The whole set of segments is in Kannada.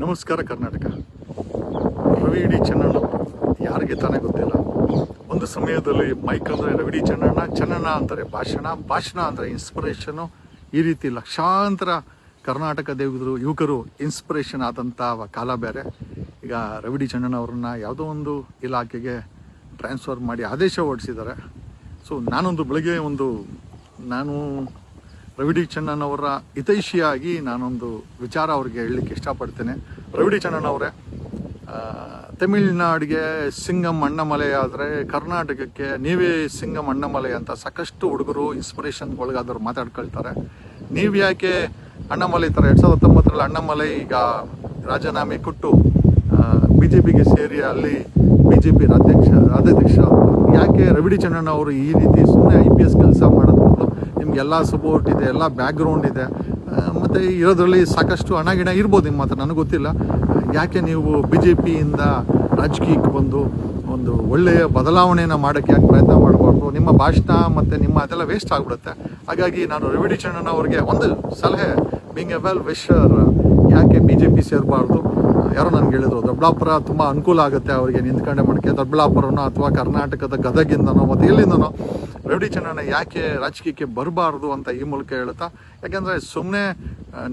ನಮಸ್ಕಾರ ಕರ್ನಾಟಕ. ರವಿ ಡಿ ಚೆನ್ನಣ್ಣ ಯಾರಿಗೆ ತಾನೇ ಗೊತ್ತಿಲ್ಲ. ಒಂದು ಸಮಯದಲ್ಲಿ ಮೈಕ್ ಅಂದರೆ ರವಿ ಡಿ ಚೆನ್ನಣ್ಣ ಅಂತಾರೆ ಭಾಷಣ ಅಂದರೆ ಇನ್ಸ್ಪಿರೇಷನು. ಈ ರೀತಿ ಲಕ್ಷಾಂತರ ಕರ್ನಾಟಕದ ಯುವಕರು ಇನ್ಸ್ಪಿರೇಷನ್ ಆದಂಥ ಕಾಲ ಬೇರೆ. ಈಗ ರವಿ ಡಿ ಚೆನ್ನಣ್ಣ ಅವ್ರನ್ನ ಯಾವುದೋ ಒಂದು ಇಲಾಖೆಗೆ ಟ್ರಾನ್ಸ್ಫರ್ ಮಾಡಿ ಆದೇಶ ಹೊರಡಿಸಿದ್ದಾರೆ. ಸೊ ಬೆಳಗ್ಗೆ ನಾನು ರವಿ ಡಿ ಚೆನ್ನಣ್ಣವರ ಹಿತೈಷಿಯಾಗಿ ನಾನೊಂದು ವಿಚಾರ ಅವ್ರಿಗೆ ಹೇಳಲಿಕ್ಕೆ ಇಷ್ಟಪಡ್ತೇನೆ. ರವಿ ಡಿ ಚೆನ್ನಣ್ಣವರೇ, ತಮಿಳ್ನಾಡಿಗೆ ಸಿಂಗಮ್ ಅಣ್ಣಮಲೈ ಆದರೆ ಕರ್ನಾಟಕಕ್ಕೆ ನೀವೇ ಸಿಂಗಮ್ ಅಣ್ಣಮಲೈ ಅಂತ ಸಾಕಷ್ಟು ಹುಡುಗರು ಇನ್ಸ್ಪಿರೇಷನ್ಗೆ ಒಳಗಾದವ್ರು ಮಾತಾಡ್ಕೊಳ್ತಾರೆ. ನೀವು ಯಾಕೆ ಅಣ್ಣಮಲೈ ಥರ 2019ರಲ್ಲಿ ಅಣ್ಣಮಲೈ ಈಗ ರಾಜೀನಾಮೆ ಕೊಟ್ಟು BJPಗೆ ಸೇರಿ ಅಲ್ಲಿ BJP ರಾಜ್ಯಾಧ್ಯಕ್ಷ ಯಾಕೆ ರವಿ ಡಿ ಚೆನ್ನಣ್ಣ ಅವರು ಈ ರೀತಿ ಸುಮ್ಮನೆ IPS ಕೆಲಸ ಮಾಡೋದು? ನಿಮಗೆಲ್ಲ ಸಪೋರ್ಟ್ ಇದೆ, ಎಲ್ಲ ಬ್ಯಾಕ್ಗ್ರೌಂಡ್ ಇದೆ, ಮತ್ತು ಇರೋದ್ರಲ್ಲಿ ಸಾಕಷ್ಟು ಹಣ ಇರ್ಬೋದು ನಿಮ್ಮ ಹತ್ರ, ನನಗೆ ಗೊತ್ತಿಲ್ಲ. ಯಾಕೆ ನೀವು BJPಯಿಂದ ರಾಜಕೀಯಕ್ಕೆ ಬಂದು ಒಂದು ಒಳ್ಳೆಯ ಬದಲಾವಣೆಯನ್ನು ಮಾಡೋಕ್ಕೆ ಯಾಕೆ ಪ್ರಯತ್ನ ಮಾಡಬಾರ್ದು? ನಿಮ್ಮ ಭಾಷಣ ಮತ್ತು ನಿಮ್ಮ ಅದೆಲ್ಲ ವೇಸ್ಟ್ ಆಗಿಬಿಡುತ್ತೆ. ಹಾಗಾಗಿ ನಾನು ರವಿ ಡಿ ಚೆನ್ನಣ್ಣ ಅವರಿಗೆ ಒಂದು ಸಲಹೆ, ಬೀಂಗ್ ಎ ವೆಲ್ ವಿಶರ್, ಯಾಕೆ BJP ಸೇರಬಾರ್ದು? ಯಾರೋ ನನಗೆ ಹೇಳಿದ್ರು ದೊಡ್ಡಬಳ್ಳಾಪುರ ತುಂಬ ಅನುಕೂಲ ಆಗುತ್ತೆ ಅವರಿಗೆ ನಿಂತ್ಕೊಂಡೆ ಮಾಡೋಕ್ಕೆ. ದೊಡ್ಡಬಳ್ಳಾಪುರನೋ ಅಥವಾ ಕರ್ನಾಟಕದ ಗದಗಿಂದನೋ ಮತ್ತು ಎಲ್ಲಿಂದನೋ ರವಿ ಡಿ ಚೆನ್ನಣ್ಣ ಯಾಕೆ ರಾಜಕೀಯಕ್ಕೆ ಬರಬಾರ್ದು ಅಂತ ಈ ಮೂಲಕ ಹೇಳ್ತಾ, ಯಾಕೆಂದರೆ ಸುಮ್ಮನೆ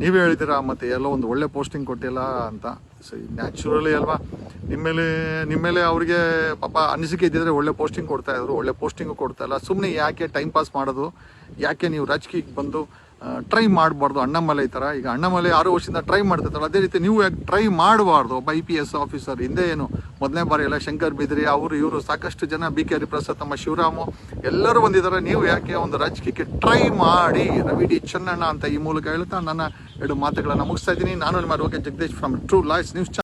ನೀವೇ ಹೇಳಿದ್ದೀರಾ ಮತ್ತು ಎಲ್ಲೋ ಒಂದು ಒಳ್ಳೆ ಪೋಸ್ಟಿಂಗ್ ಕೊಟ್ಟಿಲ್ಲ ಅಂತ. ಸೊ ನ್ಯಾಚುರಲಿ ಅಲ್ವಾ, ನಿಮ್ಮ ಮೇಲೆ ಅವರಿಗೆ ಪಾಪ ಅನಿಸಿಕೆ ಇದ್ದಿದ್ರೆ ಒಳ್ಳೆ ಪೋಸ್ಟಿಂಗ್ ಕೊಡ್ತಾಯಿದ್ರು, ಒಳ್ಳೆ ಪೋಸ್ಟಿಂಗು ಕೊಡ್ತಾಯಿಲ್ಲ. ಸುಮ್ಮನೆ ಯಾಕೆ ಟೈಮ್ ಪಾಸ್ ಮಾಡೋದು? ಯಾಕೆ ನೀವು ರಾಜಕೀಯಕ್ಕೆ ಬಂದು ಟ್ರೈ ಮಾಡಬಾರ್ದು? ಅಣ್ಣಮಲೈ ಥರ ಈಗ ಅಣ್ಣಮಲೈ 6 ವರ್ಷದಿಂದ ಟ್ರೈ ಮಾಡ್ತಿರ್ತಾರೆ, ಅದೇ ರೀತಿ ನೀವು ಯಾಕೆ ಟ್ರೈ ಮಾಡಬಾರ್ದು? ಒಬ್ಬ IPS ಆಫೀಸರ್ ಹಿಂದೆ ಏನು ಮೊದಲನೇ ಬಾರಿ ಎಲ್ಲ ಶಂಕರ್ ಬಿದ್ರಿ ಅವರು ಇವರು ಸಾಕಷ್ಟು ಜನ, BK ಹರಿಪ್ರಸಾದ್, ನಮ್ಮ ಶಿವರಾಮು ಎಲ್ಲರೂ ಬಂದಿದ್ದಾರೆ. ನೀವು ಯಾಕೆ ಒಂದು ರಾಜಕೀಯಕ್ಕೆ ಟ್ರೈ ಮಾಡಿ? ರವಿ ಡಿ ಚೆನ್ನಣ್ಣ ಅಂತ ಈ ಮೂಲಕ ಹೇಳ್ತಾ ನನ್ನ 2 ಮಾತುಗಳನ್ನು ಮುಗಿಸ್ತಾ ಇದ್ದೀನಿ. ನಾನು ನಿಮ್ಮ Jagadish from true life news channel.